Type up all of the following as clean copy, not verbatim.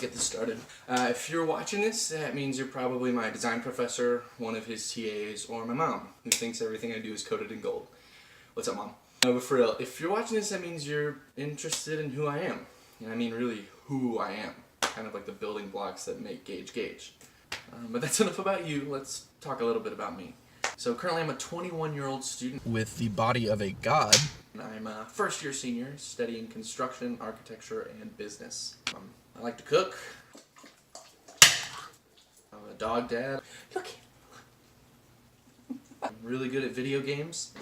get this started. If you're watching this, that means you're probably my design professor, one of his TAs, or my mom, who thinks everything I do is coated in gold. What's up, Mom? No, but for real, if you're watching this, that means you're interested in who I am. And I mean really who I am. Kind of like the building blocks that make Gage. But that's enough about you. Let's talk a little bit about me. So currently I'm a 21-year-old student with the body of a god. I'm a first-year senior studying construction, architecture, and business. I like to cook. I'm a dog dad. Look. I'm really good at video games.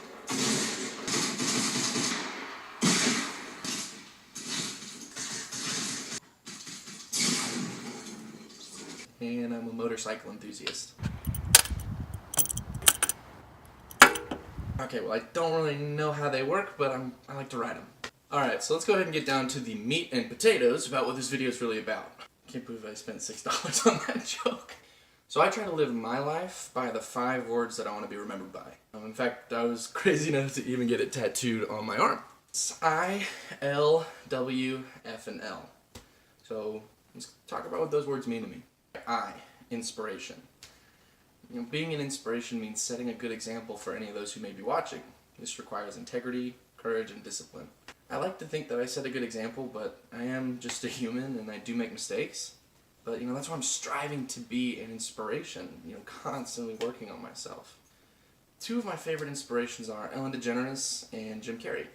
And I'm a motorcycle enthusiast. Okay, well, I don't really know how they work, but I like to ride them. Alright, so let's go ahead and get down to the meat and potatoes about what this video is really about. Can't believe I spent $6 on that joke. So I try to live my life by the 5 words that I want to be remembered by. In fact, I was crazy enough to even get it tattooed on my arm. It's ILWFL. So let's talk about what those words mean to me. I, inspiration. Being an inspiration means setting a good example for any of those who may be watching. This requires integrity, courage, and discipline. I like to think that I set a good example, but I am just a human and I do make mistakes. But that's why I'm striving to be an inspiration, constantly working on myself. 2 of my favorite inspirations are Ellen DeGeneres and Jim Carrey.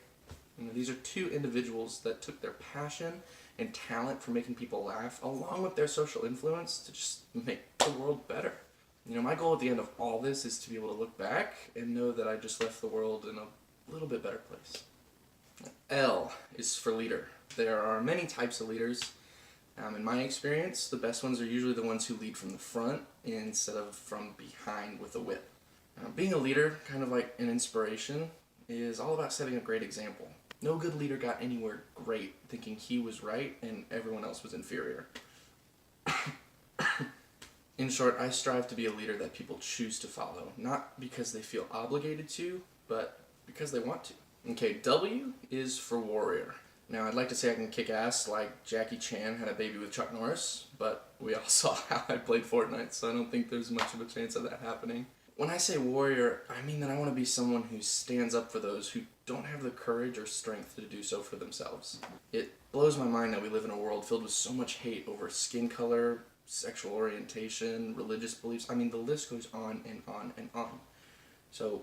These are 2 individuals that took their passion and talent for making people laugh, along with their social influence, to just make the world better. My goal at the end of all this is to be able to look back and know that I just left the world in a little bit better place. L is for leader. There are many types of leaders. In my experience, the best ones are usually the ones who lead from the front instead of from behind with a whip. Being a leader, kind of like an inspiration, is all about setting a great example. No good leader got anywhere great thinking he was right and everyone else was inferior. In short, I strive to be a leader that people choose to follow, not because they feel obligated to, but because they want to. Okay, W is for warrior. Now, I'd like to say I can kick ass like Jackie Chan had a baby with Chuck Norris, but we all saw how I played Fortnite, so I don't think there's much of a chance of that happening. When I say warrior, I mean that I want to be someone who stands up for those who don't have the courage or strength to do so for themselves. It blows my mind that we live in a world filled with so much hate over skin color, sexual orientation, religious beliefs. I mean, the list goes on and on and on. So,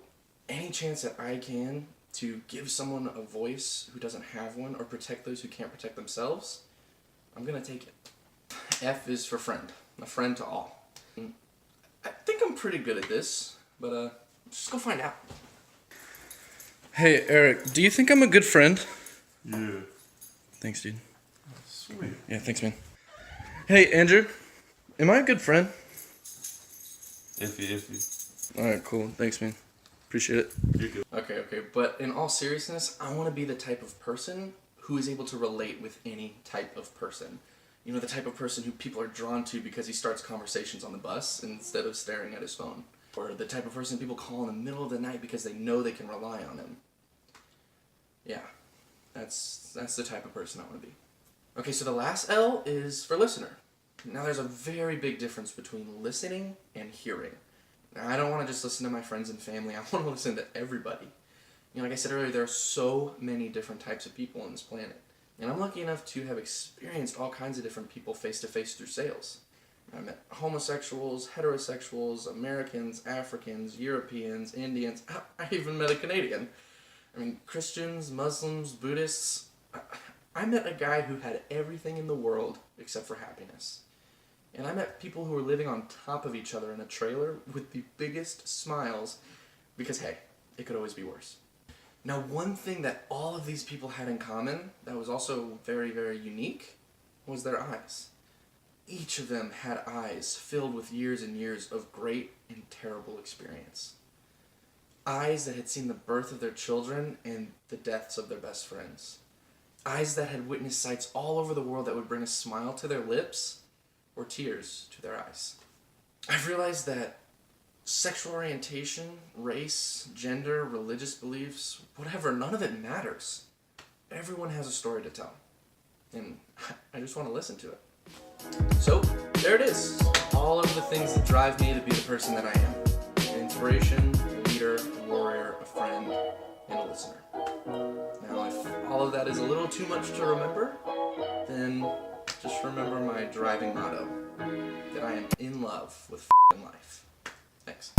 any chance that I can to give someone a voice who doesn't have one, or protect those who can't protect themselves, I'm gonna take it. F is for friend. A friend to all. I think I'm pretty good at this, but just go find out. Hey, Eric, do you think I'm a good friend? Yeah. Thanks, dude. Sweet. Yeah, thanks, man. Hey, Andrew, am I a good friend? Iffy. Alright, cool. Thanks, man. Appreciate it. You're good. Okay, but in all seriousness, I want to be the type of person who is able to relate with any type of person. The type of person who people are drawn to because he starts conversations on the bus instead of staring at his phone. Or the type of person people call in the middle of the night because they know they can rely on him. Yeah, that's the type of person I want to be. Okay, so the last L is for listener. Now there's a very big difference between listening and hearing. Now, I don't want to just listen to my friends and family. I want to listen to everybody. Like I said earlier, there are so many different types of people on this planet. And I'm lucky enough to have experienced all kinds of different people face-to-face through sales. I met homosexuals, heterosexuals, Americans, Africans, Europeans, Indians. I even met a Canadian. Christians, Muslims, Buddhists. I met a guy who had everything in the world except for happiness. And I met people who were living on top of each other in a trailer with the biggest smiles because, hey, it could always be worse. Now, one thing that all of these people had in common that was also very, very unique was their eyes. Each of them had eyes filled with years and years of great and terrible experience. Eyes that had seen the birth of their children and the deaths of their best friends. Eyes that had witnessed sights all over the world that would bring a smile to their lips or tears to their eyes. I've realized that sexual orientation, race, gender, religious beliefs, whatever, none of it matters. Everyone has a story to tell. And I just want to listen to it. So, there it is. All of the things that drive me to be the person that I am. An inspiration, a leader, a warrior, a friend, and a listener. Now, if all of that is a little too much to remember, then just remember my driving motto, that I am in love with life. Thanks.